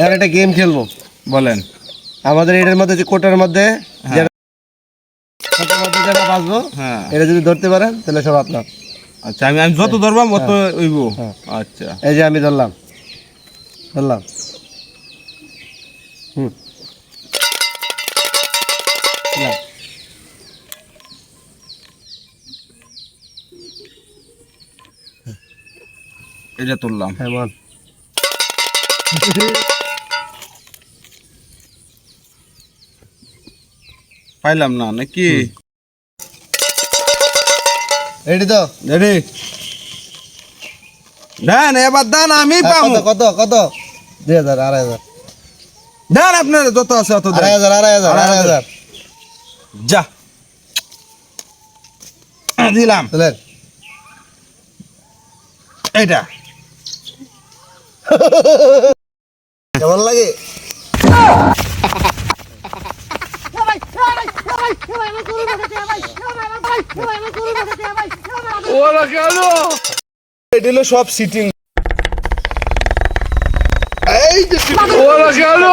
এর একটা গেম খেলবো। বলেন। আমাদের এটার মধ্যে যে কোটার মধ্যে যারা বাঁচবো, হ্যাঁ, এটা যদি ধরতে পারেন তাহলে সব আপনার। আচ্ছা, আমি যত ধরবাম অত হইব। হ্যাঁ। আচ্ছা, এই যে আমি ধরলাম। হুম, না। এটা তুললাম। হ্যাঁ বল। পাইলাম না নাকি? রেডি তো? রেডি। দেন এবার দেন, আমি পাবো। কত কত কত? 2000, 2500, দেন আপনার যত আছে অত দেন। 2500 যা দিলাম। চলেন। এইটা কেমন লাগে? এটা হলো সব সিটিং। এই যে ওরা গেল।